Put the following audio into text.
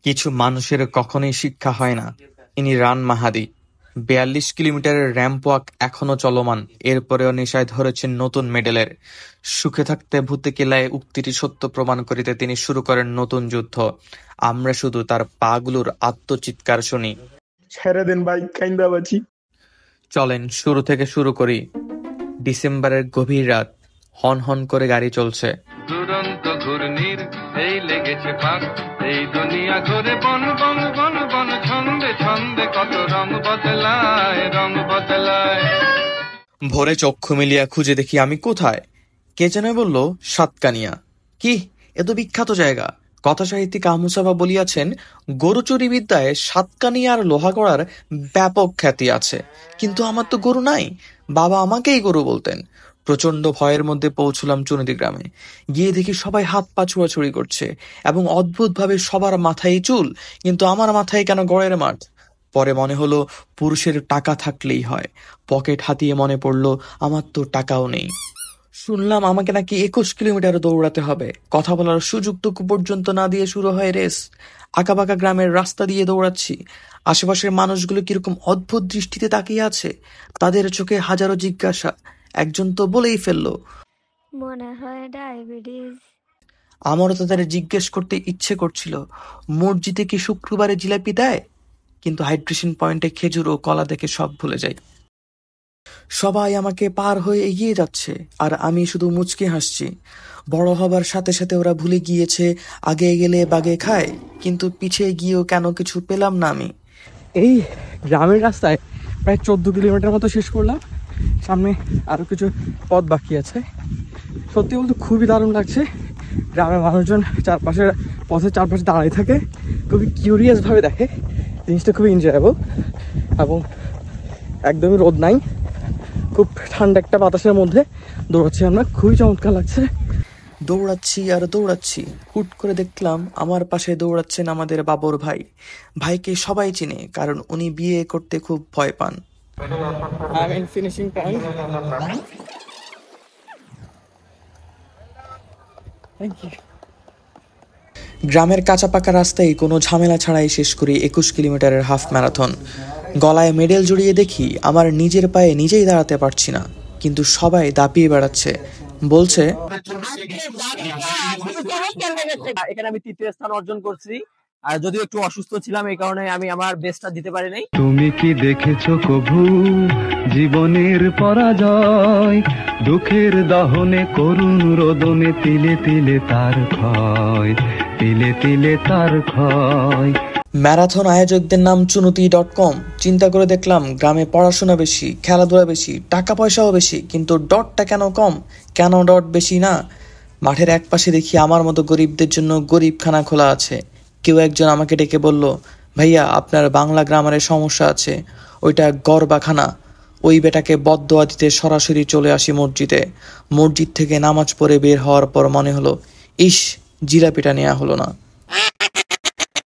কিছু মানুষের কখনোই শিক্ষা হয় না। ইনি রান মাহাদি। ৪২ কিলোমিটারের র্যাম্প ওয়াক এখনো চলমান, এরপরেও নেশায় ধরেছেন নতুন মেডেলের। সুখে থাকতে ভূতে কিলায় উক্তিটি সত্য প্রমাণ করিতে তিনি শুরু করেন নতুন যুদ্ধ। আমরা শুধু তার পাগুলোর আত্মচিৎকার শুনি। ছেড়ে দেন ভাই, কাইন্দা বাঁচি। চলেন শুরু থেকে শুরু করি। ডিসেম্বরের গভীর রাত, হন হন করে গাড়ি চলছে। দুরন্ত ঘূর্ণির এই লেগেছে পাক, এই দুনিয়া ঘুরে বন বন বন বন, ছন্দে ছন্দে কত রং বদলায়, রং বদলায়। ভোরে চক্ষু মিলিয়া খুঁজে দেখি আমি কোথায়। কে যেন বলল সাতকানিয়া। কি এত বিখ্যাত জায়গা! কথাসাহিত্যিক আহমুসাফা বলিয়াছেন, গরুচুরি বিদ্যায় সাতকানিয়ার লোহাগড়ার ব্যাপক খ্যাতি আছে। কিন্তু আমার তো গরু নাই। বাবা আমাকেই গরু বলতেন। প্রচন্ড ভয়ের মধ্যে পৌঁছলাম চুনিদি গ্রামে। গিয়ে দেখি সবাই হাত পা ছোড়াছুড়ি করছে এবং অদ্ভুতভাবে সবার মাথায় চুল, কিন্তু আমার মাথায় কেন গড়ের মাঠ। পরে মনে হলো পুরুষের টাকা থাকলেই হয়। পকেট হাতিয়ে মনে পড়ল আমার তো টাকাও নেই। শুনলাম আমাকে নাকি ২১ কিলোমিটার দৌড়াতে হবে। কথা বলার সুযোগটুকু পর্যন্ত না দিয়ে শুরু হয় রেস। আঁকাবাঁকা গ্রামের রাস্তা দিয়ে দৌড়াচ্ছি। আশেপাশের মানুষগুলো কিরকম অদ্ভুত দৃষ্টিতে তাকিয়ে আছে। তাদের চোখে হাজারো জিজ্ঞাসা। একজন তো বলেই ফেললো, মনে হয় ডায়াবেটিস। আমারও তাদের জিজ্ঞেস করতে ইচ্ছে করছিল, মসজিদে কি শুক্রবারে জিলাপি দেয়? কিন্তু হাইড্রেশন পয়েন্টে খেজুর ও কলা দেখে সব ভুলে যাই। সবাই আমাকে পার হয়ে এগিয়ে যাচ্ছে আর আমি শুধু মুচকি হাসছি। বড় হবার সাথে সাথে ওরা ভুলে গিয়েছে আগে গেলে বাগে খায়, কিন্তু পিছিয়ে গিয়েও কেন কিছু পেলাম না আমি। এই গ্রামের রাস্তায় প্রায় 14 কিলোমিটার মতো শেষ করলাম। সামনে আরো কিছু পথ বাকি আছে। সত্যি বলতে খুবই দারুণ লাগছে। গ্রামের মানুষজন পথের চারপাশে দাঁড়িয়ে থাকে, খুবই কিউরিয়াস ভাবে দেখে। জিনিসটা খুবই এনজয়েবল এবং একদমই রোদ নাই। খুব ঠান্ডা একটা বাতাসের মধ্যে দৌড়াচ্ছি আমরা, খুবই চমৎকার লাগছে। দৌড়াচ্ছি আর দৌড়াচ্ছি, হুট করে দেখলাম আমার পাশে দৌড়াচ্ছেন আমাদের বাবর ভাই। ভাইকে সবাই চিনে, কারণ উনি বিয়ে করতে খুব ভয় পান। Finishing point. Thank you. গ্রামের কাঁচা পাকা রাস্তায় কোনো ঝামেলা ছাড়াই শেষ করি ২১ কিলোমিটারের হাফ ম্যারাথন। গলায় মেডেল জড়িয়ে দেখি আমার নিজের পায়ে নিজেই দাঁড়াতে পারছি না, কিন্তু সবাই দাপিয়ে বেড়াচ্ছে, বলছে এখানে আমি ৩য় স্থান অর্জন করছি। আর যদিও একটু অসুস্থ ছিলাম, এই কারণে আমি আমার বেস্টটা দিতে পারি নাই। তুমি কি দেখেছো কভু জীবনের পরাজয়, দুঃখের দহনে করুণ রোদনে তিলে তিলে তার ক্ষয়, তিলে তিলে তার ক্ষয়। ম্যারাথন আয়োজকদের নাম চুনতি.com। চিন্তা করে দেখলাম গ্রামে পড়াশোনা বেশি, খেলাধুলা বেশি, টাকা পয়সাও বেশি, কিন্তু ডটটা কেন কম? কেন ডট বেশি না? মাঠের এক পাশে দেখি আমার মতো গরিবদের জন্য গরিবখানা খোলা আছে। কেউ একজন আমাকে ডেকে বলল, ভাইয়া আপনার বাংলা গ্রামারের সমস্যা আছে, ওইটা গরবাখানা। ওই বেটাকে বদদোয়া দিতে সরাসরি চলে আসি মসজিদে। মসজিদ থেকে নামাজ পড়ে বের হওয়ার পর মনে হলো, ইস, জিলাপিটা নেওয়া হলো না।